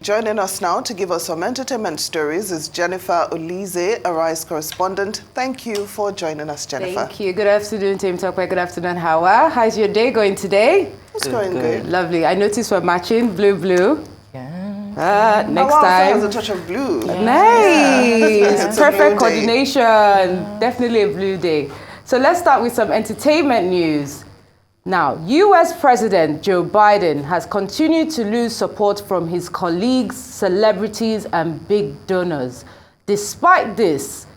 Joining us now to give us some entertainment stories is Jennifer Olize, Arise correspondent. Thank you for joining us, Jennifer. Thank you. Good afternoon, Team Talkway. Good afternoon, Hawa. How's your day going today? It's going good. Lovely. I noticed we're matching blue. Yeah. Next time. time. Has a touch of blue. Yeah. Nice. Yeah. Perfect coordination. Yeah. Definitely a blue day. So let's start with some entertainment news. Now, U.S. President Joe Biden has continued to lose support from his colleagues, celebrities, and big donors. Despite this,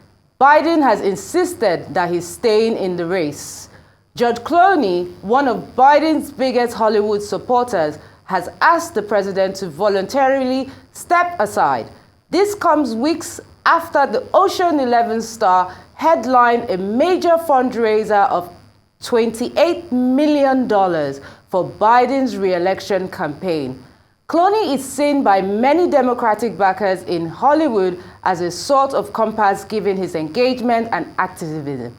Biden has insisted that he's staying in the race. George Clooney, one of Biden's biggest Hollywood supporters, has asked the president to voluntarily step aside. This comes weeks after the Ocean 11 star headlined a major fundraiser of $28 million for Biden's re-election campaign. Clooney is seen by many Democratic backers in Hollywood as a sort of compass given his engagement and activism.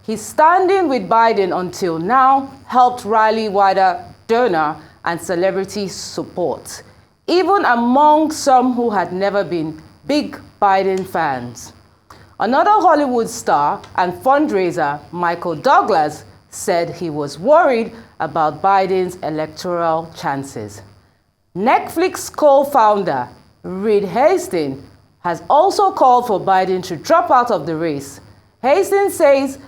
His standing with Biden until now helped rally wider donor and celebrity support, even among some who had never been big Biden fans. Another Hollywood star and fundraiser, Michael Douglas, said he was worried about Biden's electoral chances. Netflix co-founder Reed Hastings has also called for Biden to drop out of the race. Hastings says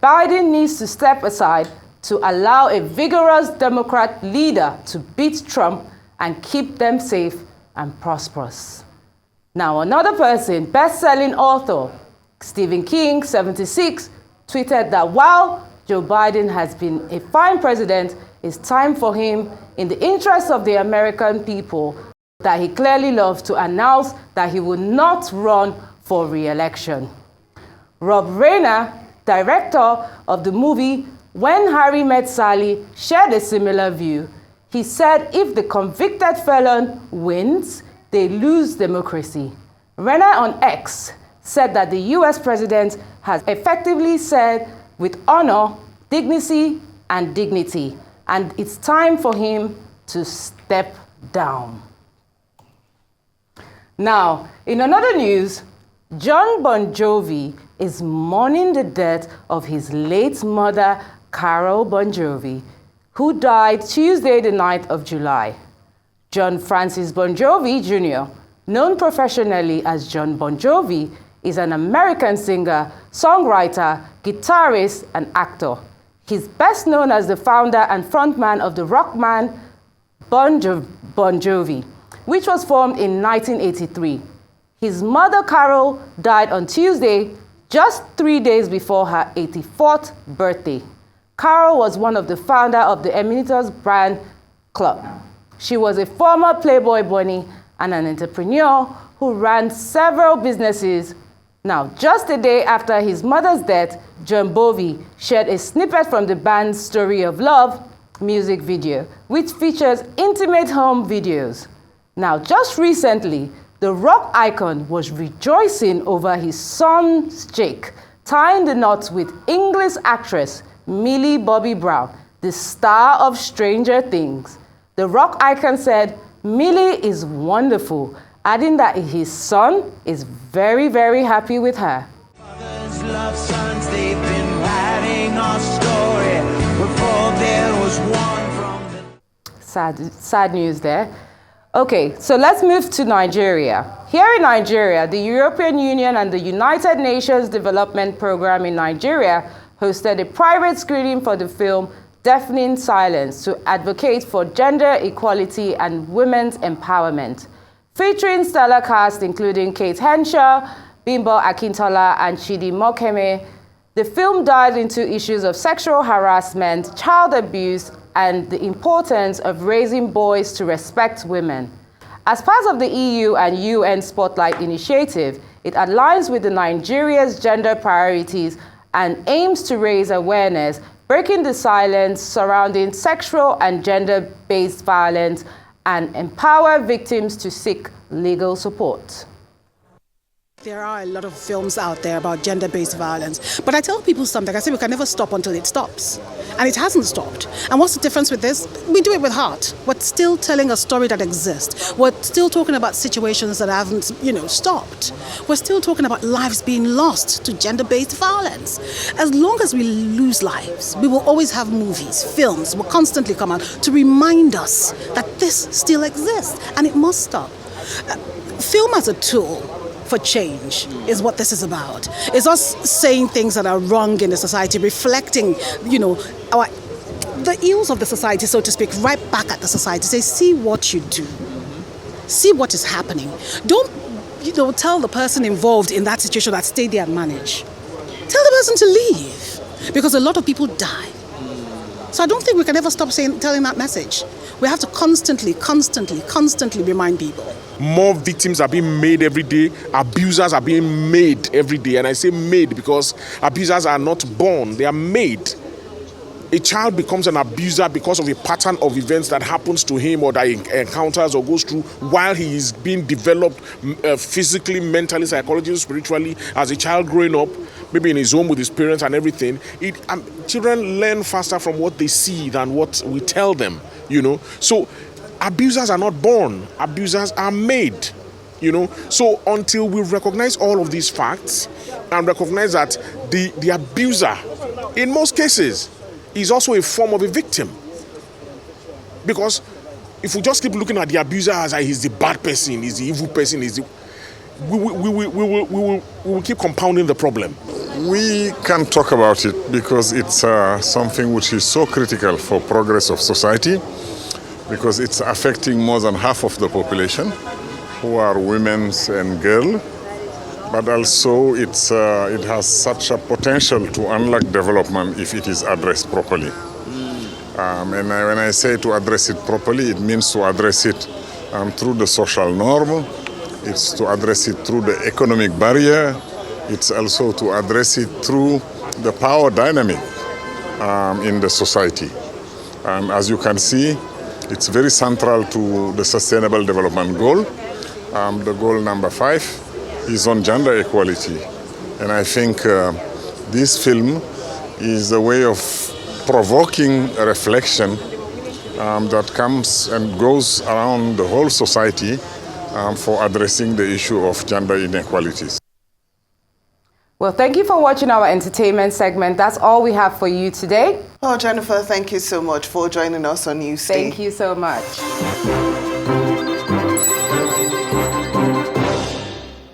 Biden needs to step aside to allow a vigorous Democrat leader to beat Trump and keep them safe and prosperous. Now, another person, best-selling author Stephen King, 76, tweeted that while Joe Biden has been a fine president, it's time for him, in the interest of the American people that he clearly loves, to announce that he will not run for re-election. Rob Reiner, director of the movie When Harry Met Sally, shared a similar view. He said if the convicted felon wins, they lose democracy. Reiner on X said that the U.S. president has effectively said with honor, dignity, and dignity, and it's time for him to step down. Now, in another news, Bon Jovi is mourning the death of his late mother, Carol Bon Jovi, who died Tuesday, the 9th of July. John Francis Bon Jovi Jr., known professionally as John Bon Jovi, is an American singer, songwriter, guitarist, and actor. He's best known as the founder and frontman of the rock band Bon Jovi, which was formed in 1983. His mother, Carol, died on Tuesday, just 3 days before her 84th birthday. Carol was one of the founders of the Emeritus Brand Club. She was a former Playboy bunny and an entrepreneur who ran several businesses. Now, just a day after his mother's death, John Bovi shared a snippet from the band's Story of Love music video, which features intimate home videos. Now, just recently, the rock icon was rejoicing over his son's Jake, tying the knot with English actress Millie Bobby Brown, the star of Stranger Things. The rock icon said, "Millie is wonderful," adding that his son is very, very happy with her. Mothers love sons, they've been writing our story before there was one from the... Sad news there. Okay, so let's move to Nigeria. Here in Nigeria, the European Union and the United Nations Development Program in Nigeria hosted a private screening for the film Deafening Silence to advocate for gender equality and women's empowerment. Featuring stellar cast including Kate Henshaw, Bimbo Akintola, and Chidi Mokeme, the film dived into issues of sexual harassment, child abuse, and the importance of raising boys to respect women. As part of the EU and UN Spotlight initiative, it aligns with Nigeria's gender priorities and aims to raise awareness, breaking the silence surrounding sexual and gender-based violence, and empower victims to seek legal support. There are a lot of films out there about gender-based violence, but I tell people something. I say we can never stop until it stops, and it hasn't stopped. And what's the difference with this? We do it with heart. We're still telling a story that exists. We're still talking about situations that haven't, stopped. We're still talking about lives being lost to gender-based violence. As long as we lose lives, we will always have movies, films will constantly come out to remind us that this still exists, and it must stop. Film as a tool for change is what this is about. It's us saying things that are wrong in the society, reflecting, the ills of the society, so to speak, right back at the society. Say, see what you do. See what is happening. Don't, tell the person involved in that situation that stay there and manage. Tell the person to leave, because a lot of people die. So I don't think we can ever stop telling that message. We have to constantly remind people. More victims are being made every day. Abusers are being made every day. And I say made because abusers are not born, they are made. A child becomes an abuser because of a pattern of events that happens to him or that he encounters or goes through while he is being developed physically, mentally, psychologically, spiritually as a child growing up, maybe in his home with his parents and everything. Children learn faster from what they see than what we tell them, So abusers are not born, abusers are made, So until we recognize all of these facts and recognize that the abuser, in most cases, is also a form of a victim. Because if we just keep looking at the abuser as he's the bad person, he's the evil person, we will keep compounding the problem. We can talk about it because it's something which is so critical for progress of society, because it's affecting more than half of the population, who are women and girls. But also it has such a potential to unlock development if it is addressed properly. And when I say to address it properly, it means to address it through the social norm. It's to address it through the economic barrier. It's also to address it through the power dynamic in the society. As you can see, it's very central to the Sustainable Development Goal. The goal number 5 is on gender equality. And I think this film is a way of provoking a reflection that comes and goes around the whole society for addressing the issue of gender inequalities. Well, thank you for watching our entertainment segment. That's all we have for you today. Oh, Jennifer, thank you so much for joining us on Newsday. Thank you so much.